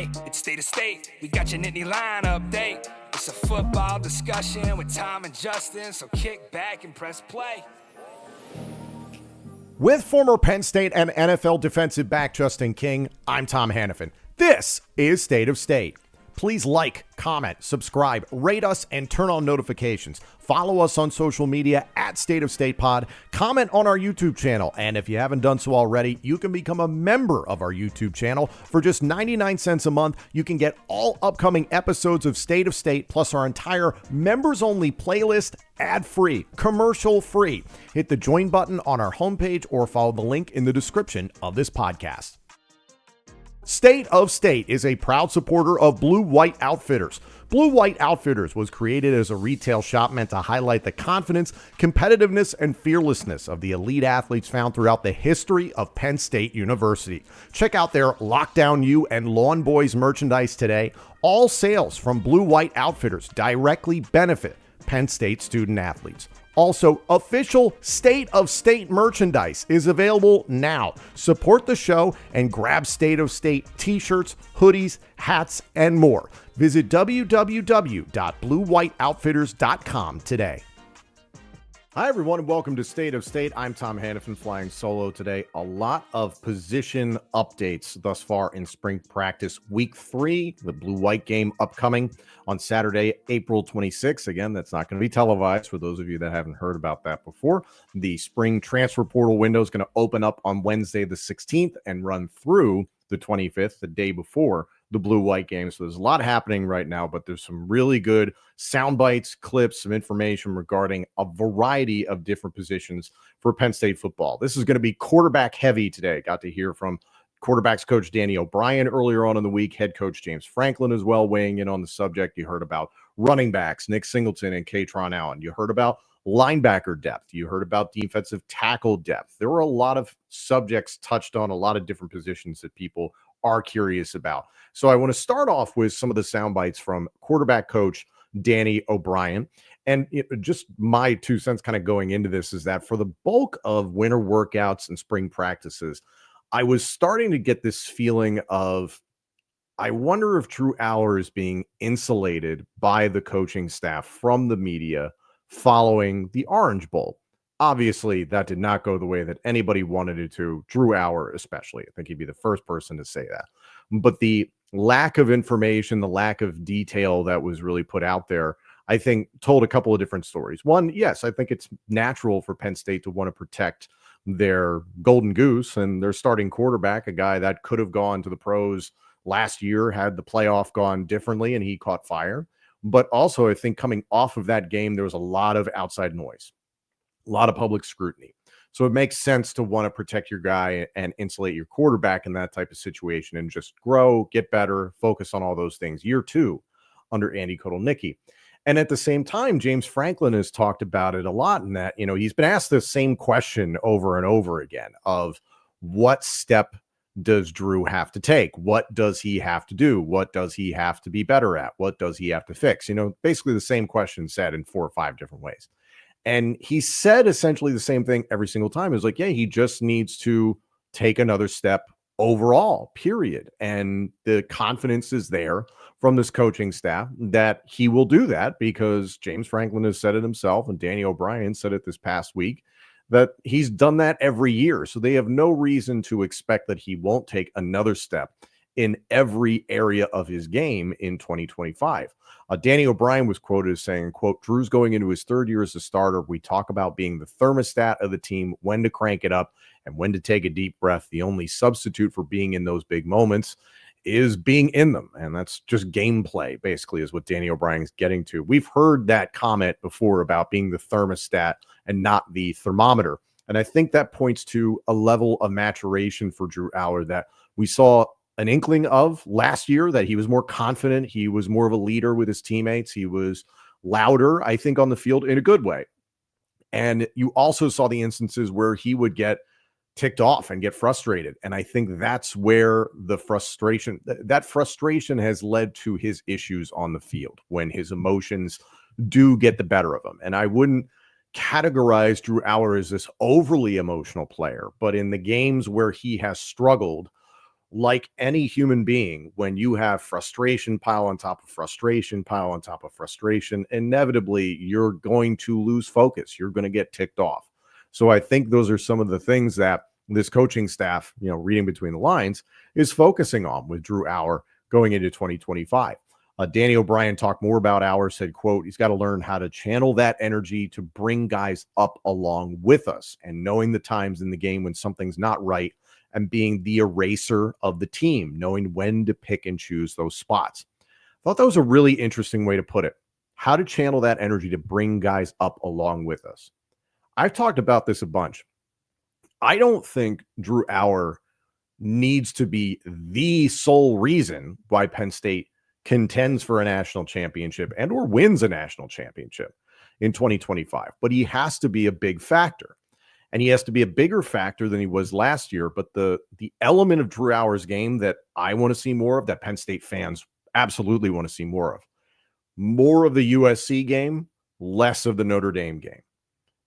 Hey, it's State of State. We got your Nittany Line update. It's a football discussion with Tom and Justin, so kick back and press play. With former Penn State and NFL defensive back Justin King, I'm Tom Hannafin. This is State of State. Please like, comment, subscribe, rate us, and turn on notifications. Follow us on social media at State of State Pod. Comment on our YouTube channel. And if you haven't done so already, you can become a member of our YouTube channel. For just 99 cents a month, you can get all upcoming episodes of State of State, plus our entire members-only playlist, ad-free, commercial-free. Hit the join button on our homepage or follow the link in the description of this podcast. State of State is a proud supporter of Blue White Outfitters. Blue White Outfitters was created as a retail shop meant to highlight the confidence, competitiveness, and fearlessness of the elite athletes found throughout the history of Penn State University. Check out their Lockdown U and Lawn Boys merchandise today. All sales from Blue White Outfitters directly benefit Penn State student athletes. Also, official State of State merchandise is available now. Support the show and grab State of State t-shirts, hoodies, hats, and more. Visit www.bluewhiteoutfitters.com today. Hi, everyone, and welcome to State of State. I'm Tom Hannafin, flying solo today. A lot of position updates thus far in spring practice. Week 3, the blue-white game upcoming on Saturday, April 26th. Again, that's not going to be televised for those of you that haven't heard about that before. The spring transfer portal window is going to open up on Wednesday the 16th and run through the 25th, the day before the blue-white game. So there's a lot happening right now, but there's some really good sound bites, clips, some information regarding a variety of different positions for Penn State football. This is going to be quarterback heavy today. Got to hear from quarterbacks coach Danny O'Brien earlier on in the week, head coach James Franklin as well weighing in on the subject. You heard about running backs, Nick Singleton and Kaytron Allen. You heard about linebacker depth. You heard about defensive tackle depth. There were a lot of subjects touched on, a lot of different positions that people are curious about. So I want to start off with some of the sound bites from quarterback coach Danny O'Brien. And just my 2 cents kind of going into this is that for the bulk of winter workouts and spring practices, I was starting to get this feeling of, I wonder if Drew Allar is being insulated by the coaching staff from the media following the Orange Bowl. Obviously, that did not go the way that anybody wanted it to, Drew Allar especially. I think he'd be the first person to say that. But the lack of information, the lack of detail that was really put out there, I think told a couple of different stories. One, yes, I think it's natural for Penn State to want to protect their golden goose and their starting quarterback, a guy that could have gone to the pros last year had the playoff gone differently and he caught fire. But also, I think coming off of that game, there was a lot of outside noise, a lot of public scrutiny. So it makes sense to want to protect your guy and insulate your quarterback in that type of situation and just grow, get better, focus on all those things. Year 2 under Andy Kotelnicki. And at the same time, James Franklin has talked about it a lot in that, he's been asked the same question over and over again of what step does Drew have to take? What does he have to do? What does he have to be better at? What does he have to fix? Basically the same question said in 4 or 5 different ways. And he said essentially the same thing every single time. It's like, yeah, he just needs to take another step overall, period. And the confidence is there from this coaching staff that he will do that because James Franklin has said it himself and Danny O'Brien said it this past week that he's done that every year. So they have no reason to expect that he won't take another step in every area of his game in 2025. Danny O'Brien was quoted as saying, quote, Drew's going into his 3rd year as a starter. We talk about being the thermostat of the team, when to crank it up and when to take a deep breath. The only substitute for being in those big moments is being in them. And that's just gameplay, basically, is what Danny O'Brien is getting to. We've heard that comment before about being the thermostat and not the thermometer. And I think that points to a level of maturation for Drew Allar that we saw an inkling of last year, that he was more confident. He was more of a leader with his teammates. He was louder, I think, on the field in a good way. And you also saw the instances where he would get ticked off and get frustrated. And I think that's where the frustration has led to his issues on the field when his emotions do get the better of him. And I wouldn't categorize Drew Allar as this overly emotional player, but in the games where he has struggled, like any human being, when you have frustration pile on top of frustration, pile on top of frustration, inevitably you're going to lose focus. You're going to get ticked off. So I think those are some of the things that this coaching staff, reading between the lines, is focusing on with Drew Allar going into 2025. Danny O'Brien talked more about Allar, said, quote, he's got to learn how to channel that energy to bring guys up along with us, and knowing the times in the game when something's not right and being the eraser of the team, knowing when to pick and choose those spots. I thought that was a really interesting way to put it. How to channel that energy to bring guys up along with us. I've talked about this a bunch. I don't think Drew Allar needs to be the sole reason why Penn State contends for a national championship and or wins a national championship in 2025. But he has to be a big factor. And he has to be a bigger factor than he was last year. But the element of Drew Allar's game that I want to see more of, that Penn State fans absolutely want to see more of the USC game, less of the Notre Dame game.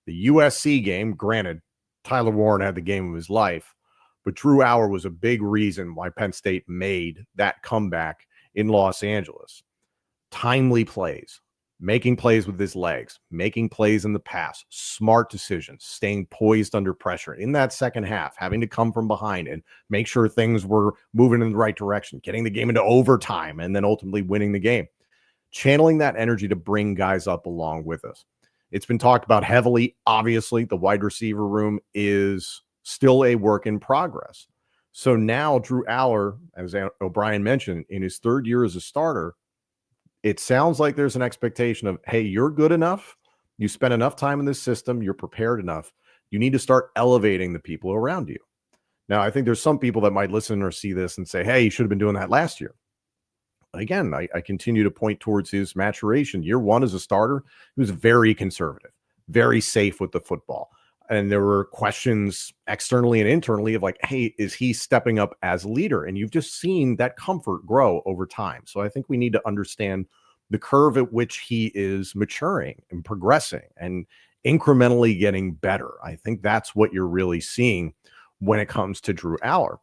The USC game, granted, Tyler Warren had the game of his life, but Drew Allar was a big reason why Penn State made that comeback in Los Angeles. Timely plays, making plays with his legs, making plays in the pass, smart decisions, staying poised under pressure in that second half, having to come from behind and make sure things were moving in the right direction, getting the game into overtime, and then ultimately winning the game. Channeling that energy to bring guys up along with us. It's been talked about heavily. Obviously, the wide receiver room is still a work in progress. So now Drew Allar, as O'Brien mentioned, in his third year as a starter, it sounds like there's an expectation of, hey, you're good enough. You spent enough time in this system. You're prepared enough. You need to start elevating the people around you. Now, I think there's some people that might listen or see this and say, hey, you should have been doing that last year. Again, I continue to point towards his maturation. Year one as a starter, he was very conservative, very safe with the football. And there were questions externally and internally of like, hey, is he stepping up as leader? And you've just seen that comfort grow over time. So I think we need to understand the curve at which he is maturing and progressing and incrementally getting better. I think that's what you're really seeing when it comes to Drew Allar.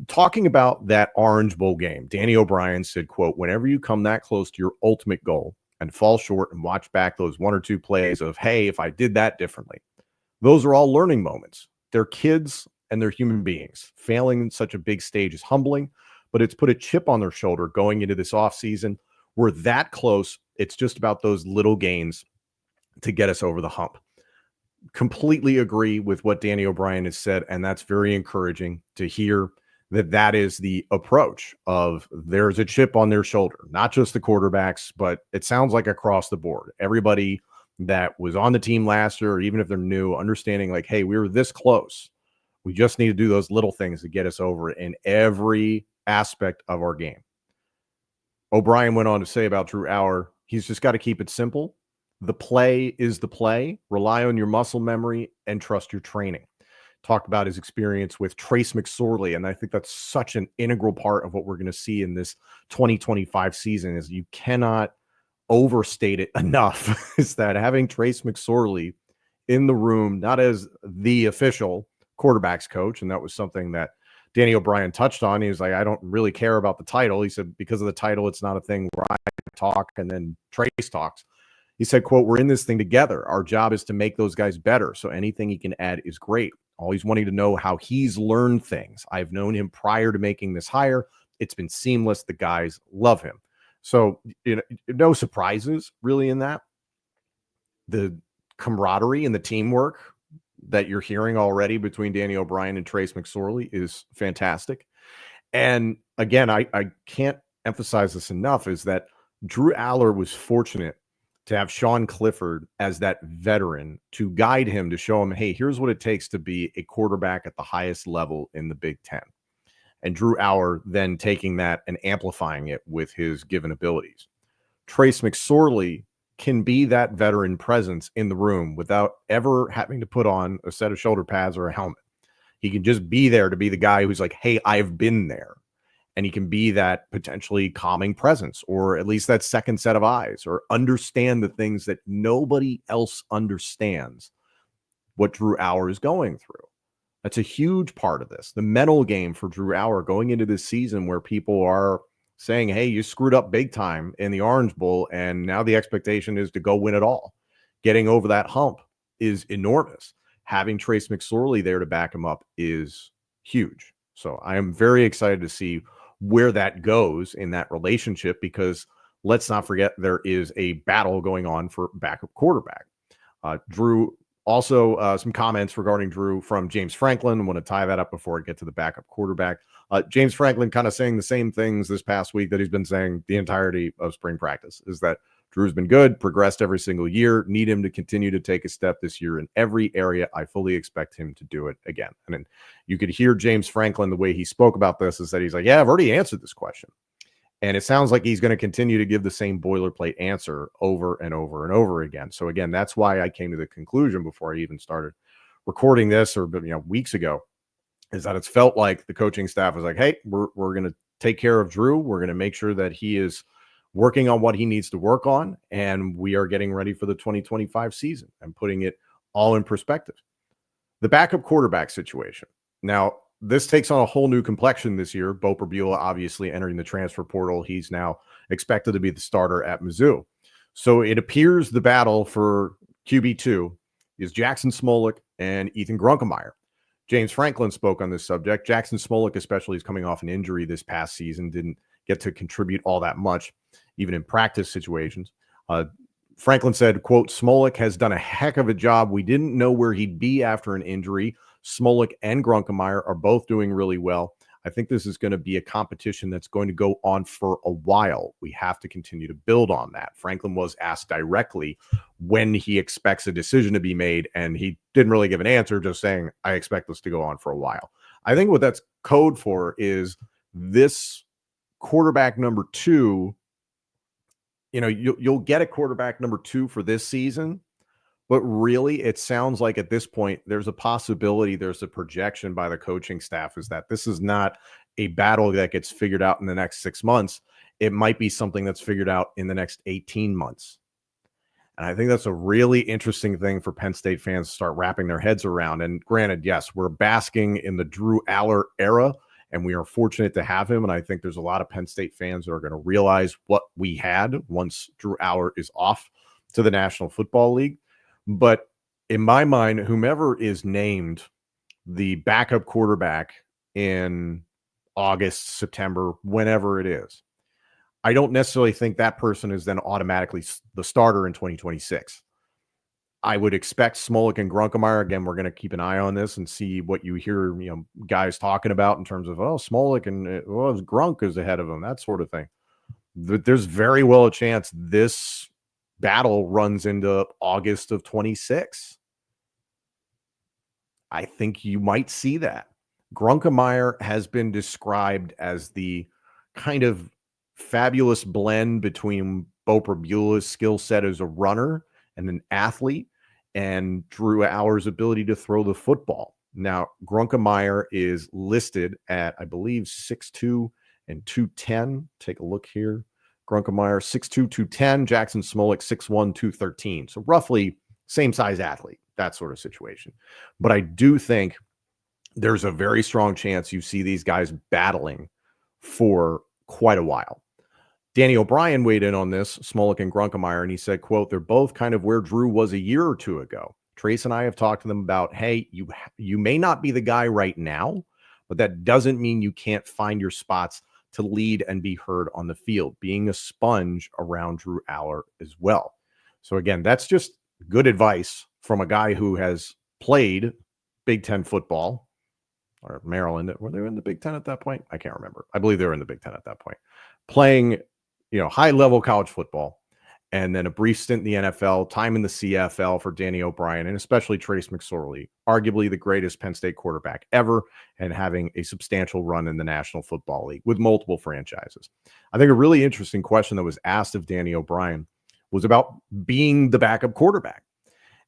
Talking about that Orange Bowl game, Danny O'Brien said, quote, whenever you come that close to your ultimate goal and fall short and watch back those one or two plays of, hey, if I did that differently, those are all learning moments. They're kids and they're human beings. Failing in such a big stage is humbling, but it's put a chip on their shoulder going into this offseason. We're that close. It's just about those little gains to get us over the hump. Completely agree with what Danny O'Brien has said, and that's very encouraging to hear that is the approach of there's a chip on their shoulder, not just the quarterbacks, but it sounds like across the board. Everybody that was on the team last year, or even if they're new, understanding like, hey, we were this close. We just need to do those little things to get us over in every aspect of our game. O'Brien went on to say about Drew Allar, he's just got to keep it simple. The play is the play. Rely on your muscle memory and trust your training. Talked about his experience with Trace McSorley, and I think that's such an integral part of what we're going to see in this 2025 season is you cannot overstate it enough, is that having Trace McSorley in the room, not as the official quarterbacks coach, and that was something that Danny O'Brien touched on. He was like, I don't really care about the title. He said, because of the title, it's not a thing where I talk and then Trace talks. He said, quote, we're in this thing together. Our job is to make those guys better. So anything he can add is great. Always wanting to know how he's learned things. I've known him prior to making this hire. It's been seamless. The guys love him. So, no surprises really in that. The camaraderie and the teamwork that you're hearing already between Danny O'Brien and Trace McSorley is fantastic. And again, I can't emphasize this enough, is that Drew Allar was fortunate to have Sean Clifford as that veteran to guide him, to show him, hey, here's what it takes to be a quarterback at the highest level in the Big Ten. And Drew Allar then taking that and amplifying it with his given abilities. Trace McSorley can be that veteran presence in the room without ever having to put on a set of shoulder pads or a helmet. He can just be there to be the guy who's like, hey, I've been there. And he can be that potentially calming presence, or at least that second set of eyes, or understand the things that nobody else understands what Drew Allar is going through. That's a huge part of this. The mental game for Drew Allar going into this season where people are saying, hey, you screwed up big time in the Orange Bowl, and now the expectation is to go win it all. Getting over that hump is enormous. Having Trace McSorley there to back him up is huge. So I am very excited to see where that goes in that relationship, because let's not forget there is a battle going on for backup quarterback. Drew also, some comments regarding Drew from James Franklin. I want to tie that up before I get to the backup quarterback. James Franklin kind of saying the same things this past week that he's been saying the entirety of spring practice, is that Drew's been good, progressed every single year, need him to continue to take a step this year in every area. I fully expect him to do it again. And then you could hear James Franklin, the way he spoke about this, is that he's like, yeah, I've already answered this question. And it sounds like he's going to continue to give the same boilerplate answer over and over and over again. So again, that's why I came to the conclusion before I even started recording this, or weeks ago, is that it's felt like the coaching staff was like, hey, we're going to take care of Drew. We're going to make sure that he is working on what he needs to work on, and we are getting ready for the 2025 season and putting it all in perspective. The backup quarterback situation. Now, this takes on a whole new complexion this year. Bo Perbula obviously entering the transfer portal. He's now expected to be the starter at Mizzou. So it appears the battle for QB2 is Jackson Smolik and Ethan Grunkemeyer. James Franklin spoke on this subject. Jackson Smolik, especially, is coming off an injury this past season, didn't get to contribute all that much, even in practice situations. Franklin said, quote, Smolik has done a heck of a job. We didn't know where he'd be after an injury. Smolik and Grunkemeyer are both doing really well. I think this is going to be a competition that's going to go on for a while. We have to continue to build on that. Franklin was asked directly when he expects a decision to be made, and he didn't really give an answer, just saying, I expect this to go on for a while. I think what that's code for is this quarterback number 2. You'll get a quarterback number 2 for this season, but really it sounds like at this point there's a possibility, there's a projection by the coaching staff is that this is not a battle that gets figured out in the next 6 months. It might be something that's figured out in the next 18 months. And I think that's a really interesting thing for Penn State fans to start wrapping their heads around. And granted, yes, we're basking in the Drew Allar era, and we are fortunate to have him. And I think there's a lot of Penn State fans that are going to realize what we had once Drew Allar is off to the National Football League. But in my mind, whomever is named the backup quarterback in August, September, whenever it is, I don't necessarily think that person is then automatically the starter in 2026. I would expect Smolik and Grunkemeyer. Again, we're going to keep an eye on this and see what you hear, guys talking about in terms of, Smolik and Grunk is ahead of him, that sort of thing. There's very well a chance this battle runs into August of 26. I think you might see that. Grunkemeyer has been described as the kind of fabulous blend between Bo Perbula's skill set as a runner and an athlete and Drew Allar's ability to throw the football. Now, Grunkemeyer is listed at, I believe, 6'2" and 210. Take a look here. Grunkemeyer, 6'2", 210. Jackson Smolik, 6'1", 213. So roughly same size athlete, that sort of situation. But I do think there's a very strong chance you see these guys battling for quite a while. Danny O'Brien weighed in on this, Smolik and Grunkemeyer, and he said, quote, they're both kind of where Drew was a year or two ago. Trace and I have talked to them about, hey, you may not be the guy right now, but that doesn't mean you can't find your spots to lead and be heard on the field, being a sponge around Drew Allar as well. So again, that's just good advice from a guy who has played Big Ten football, or Maryland. Were they in the Big Ten at that point? I can't remember. I believe they were in the Big Ten at that point, playing high-level college football, and then a brief stint in the NFL, time in the CFL for Danny O'Brien, and especially Trace McSorley, arguably the greatest Penn State quarterback ever, and having a substantial run in the National Football League with multiple franchises. I think a really interesting question that was asked of Danny O'Brien was about being the backup quarterback.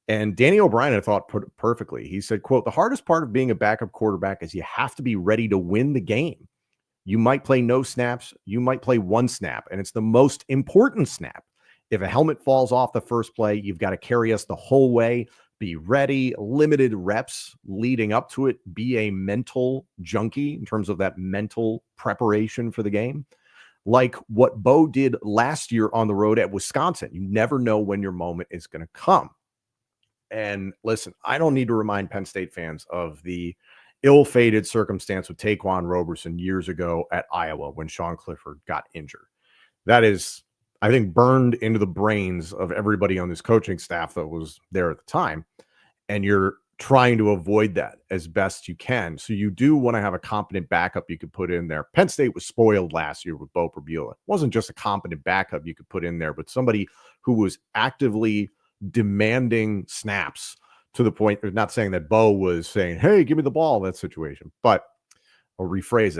And Danny O'Brien, I thought, put it perfectly. He said, quote, the hardest part of being a backup quarterback is you have to be ready to win the game. You might play no snaps. You might play one snap, and it's the most important snap. If a helmet falls off the first play, you've got to carry us the whole way be ready, limited reps leading up to it, be a mental junkie in terms of that mental preparation for the game. Like what Bo did last year on the road at Wisconsin. You never know when your moment is going to come. And listen, I don't need to remind Penn State fans of the ill-fated circumstance with Taquan Roberson years ago at Iowa when Sean Clifford got injured. That is, I think, burned into the brains of everybody on this coaching staff that was there at the time. And you're trying to avoid that as best you can. So you do want to have a competent backup you could put in there. Penn State was spoiled last year with Bo Pribula. It wasn't just a competent backup you could put in there, but somebody who was actively demanding snaps to the point, not saying that Bo was saying, hey, give me the ball, that situation, but I'll rephrase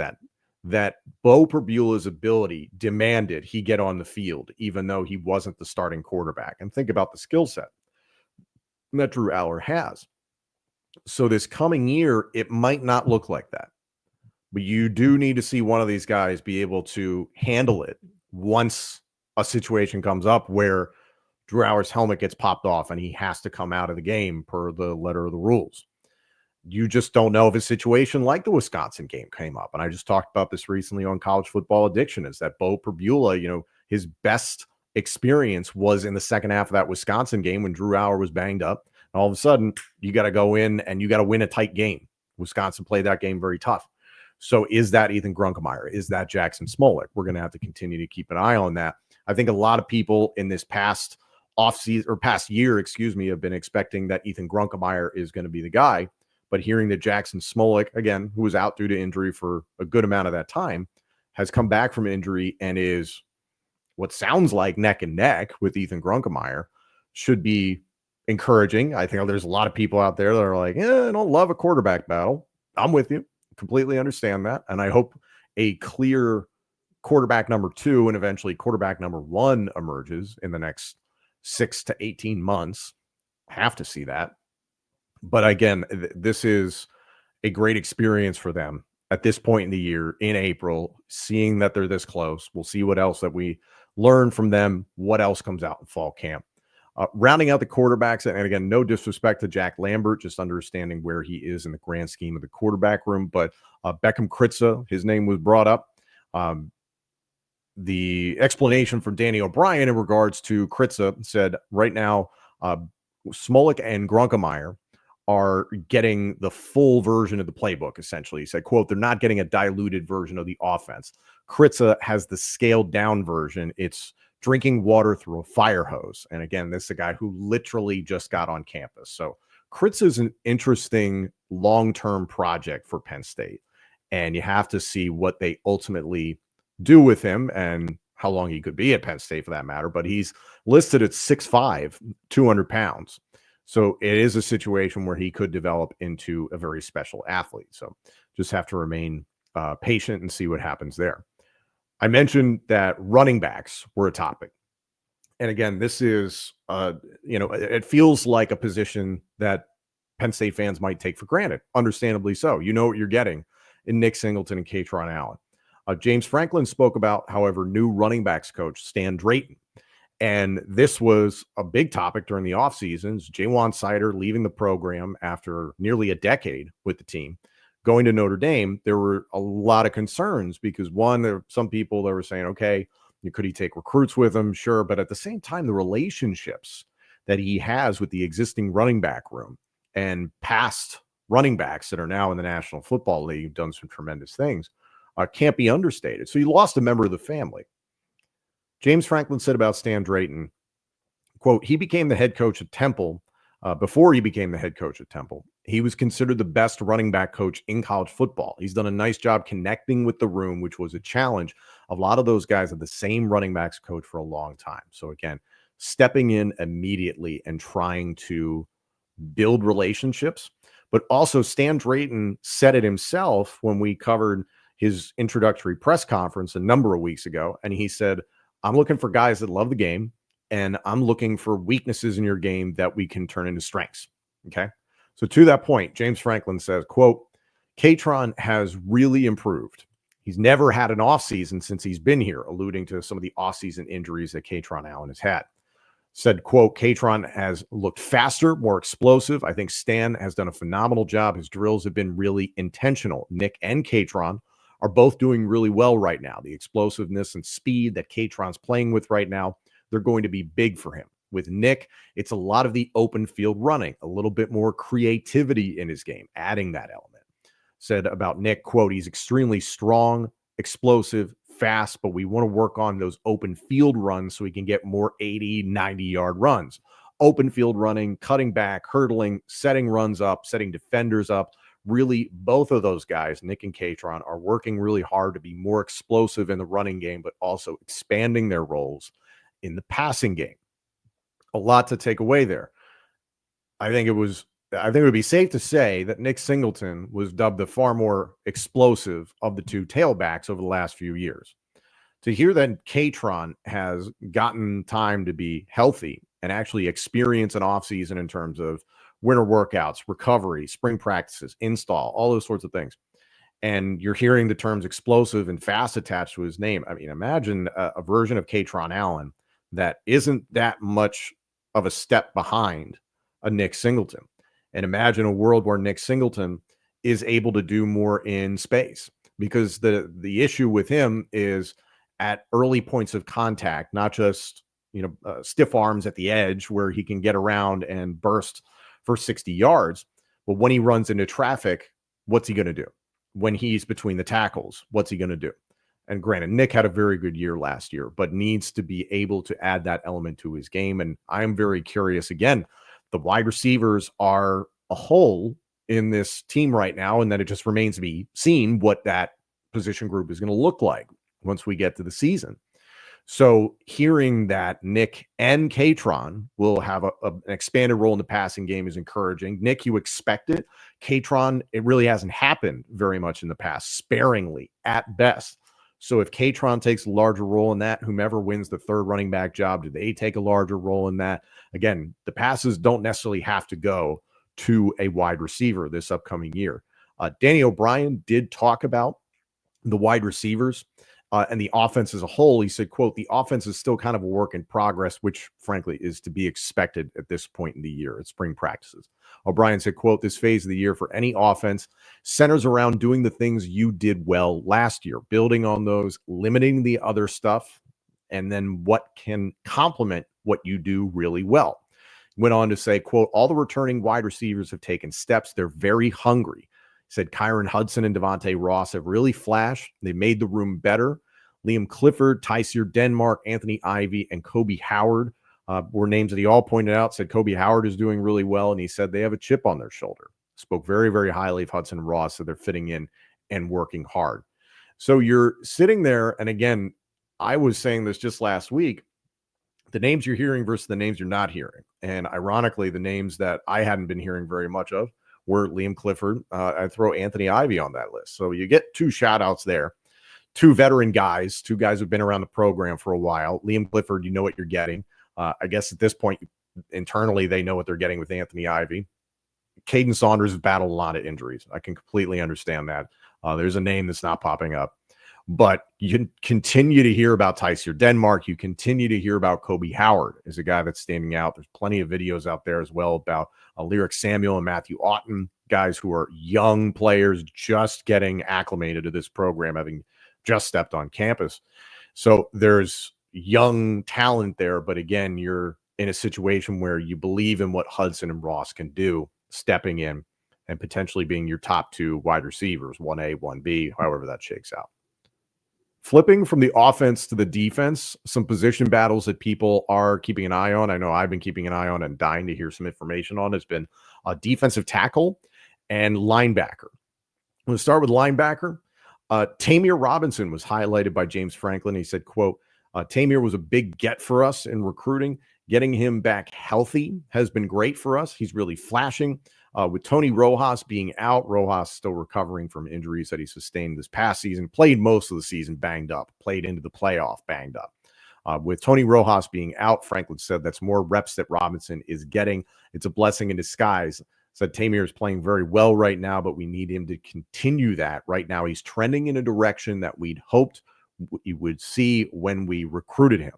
that Bo Pribula's ability demanded he get on the field, even though he wasn't the starting quarterback. And think about the skill set that Drew Allar has. So this coming year, it might not look like that, but you do need to see one of these guys be able to handle it once a situation comes up where Drew Allar's helmet gets popped off and he has to come out of the game per the letter of the rules. You just don't know if a situation like the Wisconsin game came up. And I just talked about this recently on College Football Addiction, is that Bo Pribula, his best experience was in the second half of that Wisconsin game when Drew Allar was banged up. And all of a sudden, you got to go in and you got to win a tight game. Wisconsin played that game very tough. So is that Ethan Grunkemeyer? Is that Jackson Smolik? We're going to have to continue to keep an eye on that. I think a lot of people in this past year, have been expecting that Ethan Grunkemeyer is going to be the guy. But hearing that Jackson Smolik, again, who was out due to injury for a good amount of that time, has come back from injury and is what sounds like neck and neck with Ethan Grunkemeyer, should be encouraging. I think there's a lot of people out there that are like, I don't love a quarterback battle. I'm with you. Completely understand that. And I hope a clear quarterback number 2 and eventually quarterback number 1 emerges in the next 6 to 18 months. Have to see that. But again, this is a great experience for them at this point in the year, in April, seeing that they're this close. We'll see what else that we learn from them, what else comes out in fall camp. Rounding out the quarterbacks, and again, no disrespect to Jack Lambert, just understanding where he is in the grand scheme of the quarterback room. But Beckham Kritza, his name was brought up. The explanation from Danny O'Brien in regards to Kritza said right now, Smolik and Grunkemeyer are getting the full version of the playbook, essentially. He said, quote, they're not getting a diluted version of the offense. Kritza has the scaled down version. It's drinking water through a fire hose. And again, this is a guy who literally just got on campus. So Kritza is an interesting long-term project for Penn State. And you have to see what they ultimately do with him and how long he could be at Penn State for that matter. But he's listed at 6'5", 200 pounds. So it is a situation where he could develop into a very special athlete. So just have to remain patient and see what happens there. I mentioned that running backs were a topic. And again, this is, it feels like a position that Penn State fans might take for granted. Understandably so. You know what you're getting in Nick Singleton and Kaytron Allen. James Franklin spoke about, however, new running backs coach Stan Drayton. And this was a big topic during the offseason. Jaywan Sider leaving the program after nearly a decade with the team, going to Notre Dame. There were a lot of concerns because, one, there were some people that were saying, okay, could he take recruits with him? Sure. But at the same time, the relationships that he has with the existing running back room and past running backs that are now in the National Football League have done some tremendous things can't be understated. So you lost a member of the family. James Franklin said about Stan Drayton, quote, he became the head coach at Temple. Before he became the head coach at Temple, he was considered the best running back coach in college football. He's done a nice job connecting with the room, which was a challenge. A lot of those guys are the same running backs coach for a long time. So again, stepping in immediately and trying to build relationships. But also Stan Drayton said it himself when we covered his introductory press conference a number of weeks ago. And he said, I'm looking for guys that love the game, and I'm looking for weaknesses in your game that we can turn into strengths. Okay. So to that point, James Franklin says, quote, Kaytron has really improved. He's never had an offseason since he's been here, alluding to some of the offseason injuries that Kaytron Allen has had. Said, quote, Kaytron has looked faster, more explosive. I think Stan has done a phenomenal job. His drills have been really intentional. Nick and Kaytron are both doing really well right now. The explosiveness and speed that Kaytron's playing with right now, they're going to be big for him. With Nick, it's a lot of the open field running, a little bit more creativity in his game, adding that element. Said about Nick, quote, he's extremely strong, explosive, fast, but we want to work on those open field runs so we can get more 80, 90-yard runs. Open field running, cutting back, hurdling, setting runs up, setting defenders up. Really, both of those guys, Nick and Kaytron, are working really hard to be more explosive in the running game, but also expanding their roles in the passing game. A lot to take away there. I think it would be safe to say that Nick Singleton was dubbed the far more explosive of the two tailbacks over the last few years. To hear that Kaytron has gotten time to be healthy and actually experience an offseason in terms of winter workouts, recovery, spring practices, install, all those sorts of things. And you're hearing the terms explosive and fast attached to his name. I mean, imagine a version of Kaytron Allen that isn't that much of a step behind a Nick Singleton. And imagine a world where Nick Singleton is able to do more in space, because the issue with him is at early points of contact, not just, stiff arms at the edge where he can get around and burst for 60 yards. But when he runs into traffic, what's he going to do? When he's between the tackles, what's he going to do? And granted, Nick had a very good year last year, but needs to be able to add that element to his game. And I'm very curious. Again, the wide receivers are a hole in this team right now, and then it just remains to be seen what that position group is going to look like once we get to the season. So hearing that Nick and Kaytron will have an expanded role in the passing game is encouraging. Nick, you expect it. Kaytron, it really hasn't happened very much in the past, sparingly at best. So if Kaytron takes a larger role in that, whomever wins the third running back job, do they take a larger role in that? Again, the passes don't necessarily have to go to a wide receiver this upcoming year. Danny O'Brien did talk about the wide receivers and the offense as a whole. He said, quote, the offense is still kind of a work in progress, which frankly is to be expected at this point in the year at spring practices. O'Brien said, quote, this phase of the year for any offense centers around doing the things you did well last year, building on those, limiting the other stuff, and then what can complement what you do really well. Went on to say, quote, all the returning wide receivers have taken steps. They're very hungry. He said Kyron Hudson and Devontae Ross have really flashed. They made the room better. Liam Clifford, Tysier Denmark, Anthony Ivy, and Kobe Howard were names that he all pointed out. Said Kobe Howard is doing really well, and he said they have a chip on their shoulder. Spoke very, very highly of Hudson and Ross, so they're fitting in and working hard. So you're sitting there, and again, I was saying this just last week, the names you're hearing versus the names you're not hearing. And ironically, the names that I hadn't been hearing very much of were Liam Clifford. I'd throw Anthony Ivy on that list. So you get two shout outs there. Two veteran guys, two guys who've been around the program for a while. Liam Clifford, you know what you're getting. I guess at this point, internally, they know what they're getting with Anthony Ivy. Caden Saunders has battled a lot of injuries. I can completely understand that. There's a name that's not popping up. But you continue to hear about Tysier Denmark. You continue to hear about Kobe Howard as a guy that's standing out. There's plenty of videos out there as well about Lyric Samuel and Matthew Otten, guys who are young players just getting acclimated to this program, having just stepped on campus. So there's young talent there. But again, you're in a situation where you believe in what Hudson and Ross can do, stepping in and potentially being your top two wide receivers, 1A, 1B, however that shakes out. Flipping from the offense to the defense, some position battles that people are keeping an eye on. I know I've been keeping an eye on and dying to hear some information on. It's been a defensive tackle and linebacker. I'm going to start with linebacker. Tamir Robinson was highlighted by James Franklin. He said, quote, Tamir was a big get for us in recruiting. Getting him back healthy has been great for us. He's really flashing. With Tony Rojas being out, Rojas still recovering from injuries that he sustained this past season, played most of the season banged up, played into the playoff banged up. With Tony Rojas being out, Franklin said that's more reps that Robinson is getting. It's a blessing in disguise. Said Tamir is playing very well right now, but we need him to continue that. Right now, he's trending in a direction that we'd hoped we would see when we recruited him.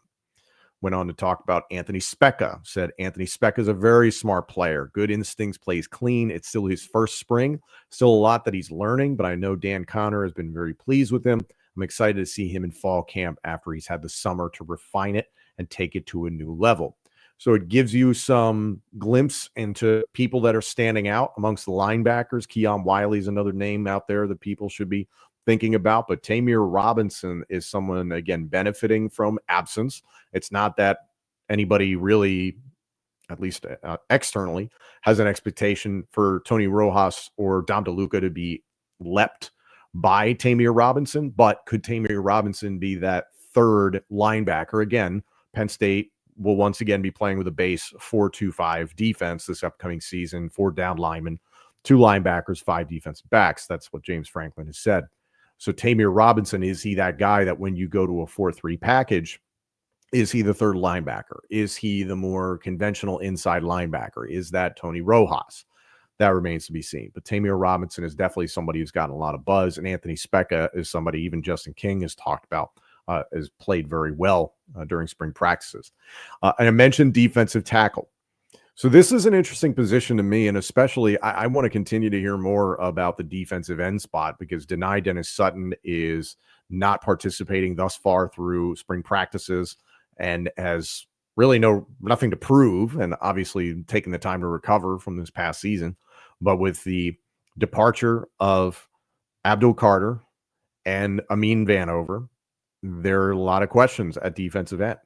went on to talk about Anthony Specca, said Anthony Specca is a very smart player, good instincts, plays clean. It's still his first spring, still a lot that he's learning, but I know Dan Connor has been very pleased with him. I'm excited to see him in fall camp after he's had the summer to refine it and take it to a new level. So it gives you some glimpse into people that are standing out amongst the linebackers. Keon Wiley is another name out there that people should be thinking about, but Tamir Robinson is someone, again, benefiting from absence. It's not that anybody really, at least externally, has an expectation for Tony Rojas or Dom DeLuca to be leapt by Tamir Robinson, but could Tamir Robinson be that third linebacker? Again, Penn State will once again be playing with a base 4-2-5 defense this upcoming season, 4 down linemen, 2 linebackers, 5 defensive backs. That's what James Franklin has said. So Tamir Robinson, is he that guy that when you go to a 4-3 package, is he the third linebacker? Is he the more conventional inside linebacker? Is that Tony Rojas? That remains to be seen. But Tamir Robinson is definitely somebody who's gotten a lot of buzz, and Anthony Specca is somebody even Justin King has talked about, has played very well during spring practices. And I mentioned defensive tackle. So this is an interesting position to me, and especially I want to continue to hear more about the defensive end spot because Denai Dennis Sutton is not participating thus far through spring practices and has really nothing to prove, and obviously taking the time to recover from this past season. But with the departure of Abdul Carter and Amin Vanover, there are a lot of questions at defensive end.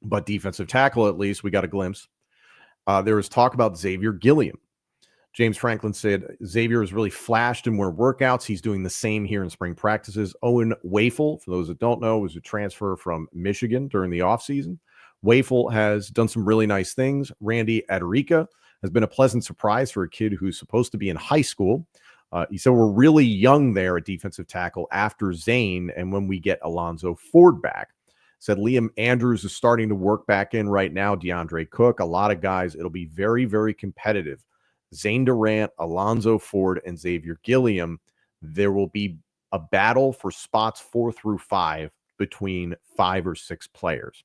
But defensive tackle, at least, we got a glimpse. There was talk about Xavier Gilliam. James Franklin said Xavier has really flashed in more workouts. He's doing the same here in spring practices. Owen Wafel, for those that don't know, was a transfer from Michigan during the offseason. Wafel has done some really nice things. Randy Aderica has been a pleasant surprise for a kid who's supposed to be in high school. He said we're really young there at defensive tackle after Zane and when we get Alonzo Ford back. Said Liam Andrews is starting to work back in right now. DeAndre Cook, a lot of guys. It'll be very, very competitive. Zane Durant, Alonzo Ford, and Xavier Gilliam. There will be a battle for spots 4 through 5 between 5 or 6 players.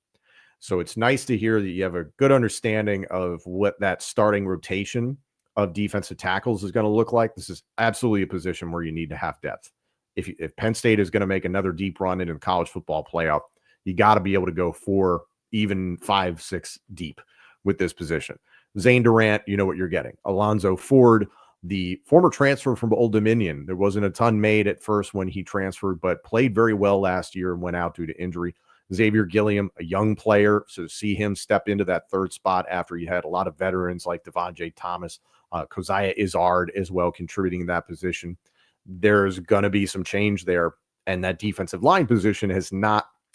So it's nice to hear that you have a good understanding of what that starting rotation of defensive tackles is going to look like. This is absolutely a position where you need to have depth. If Penn State is going to make another deep run into the college football playoff, you got to be able to go 4, even 5, 6 deep with this position. Zane Durant, you know what you're getting. Alonzo Ford, the former transfer from Old Dominion. There wasn't a ton made at first when he transferred, but played very well last year and went out due to injury. Xavier Gilliam, a young player, so to see him step into that third spot after you had a lot of veterans like Devon J. Thomas, Keziah Izzard as well contributing in that position. There's going to be some change there, and that defensive line position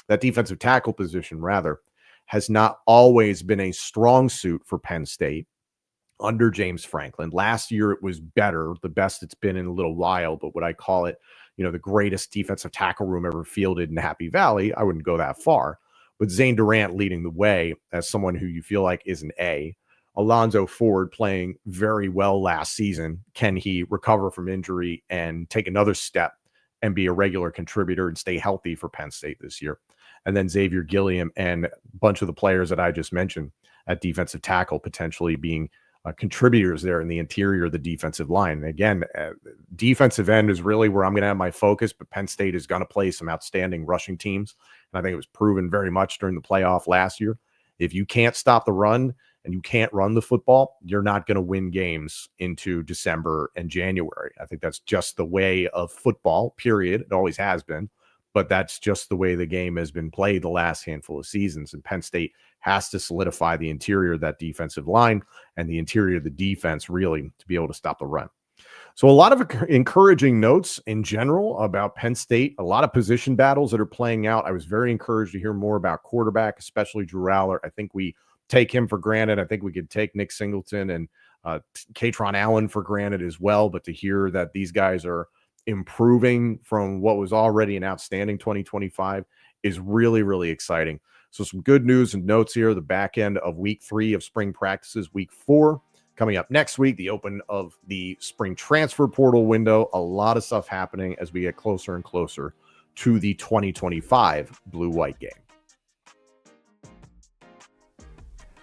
that defensive tackle position, rather, has not always been a strong suit for Penn State under James Franklin. Last year, it was better, the best it's been in a little while, but would I call it, the greatest defensive tackle room ever fielded in Happy Valley? I wouldn't go that far. But Zane Durant leading the way as someone who you feel like is an A. Alonzo Ford playing very well last season. Can he recover from injury and take another step and be a regular contributor and stay healthy for Penn State this year? And then Xavier Gilliam and a bunch of the players that I just mentioned at defensive tackle potentially being contributors there in the interior of the defensive line. And again, defensive end is really where I'm going to have my focus, but Penn State is going to play some outstanding rushing teams. And I think it was proven very much during the playoff last year. If you can't stop the run and you can't run the football, you're not going to win games into December and January. I think that's just the way of football, period. It always has been. But that's just the way the game has been played the last handful of seasons. And Penn State has to solidify the interior of that defensive line and the interior of the defense really to be able to stop the run. So a lot of encouraging notes in general about Penn State, a lot of position battles that are playing out. I was very encouraged to hear more about quarterback, especially Drew Allar. I think we take him for granted. I think we could take Nick Singleton and Kaytron Allen for granted as well. But to hear that these guys are improving from what was already an outstanding 2025 is really, really exciting. So some good news and notes here. The back end of week 3 of spring practices, week 4 coming up next week, the open of the spring transfer portal window. A lot of stuff happening as we get closer and closer to the 2025 blue-white game.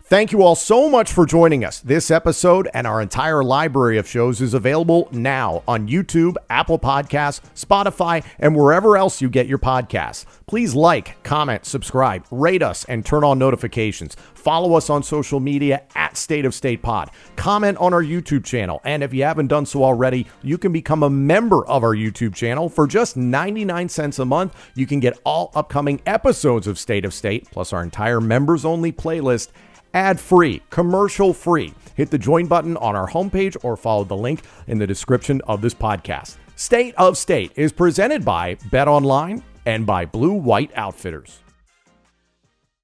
Thank you all so much for joining us. This episode and our entire library of shows is available now on YouTube, Apple Podcasts, Spotify, and wherever else you get your podcasts. Please like, comment, subscribe, rate us, and turn on notifications. Follow us on social media at State of State Pod. Comment on our YouTube channel. And if you haven't done so already, you can become a member of our YouTube channel. For just 99 cents a month, you can get all upcoming episodes of State of State, plus our entire members-only playlist, ad-free, commercial-free. Hit the join button on our homepage or follow the link in the description of this podcast. State of State is presented by Bet Online and by Blue White Outfitters.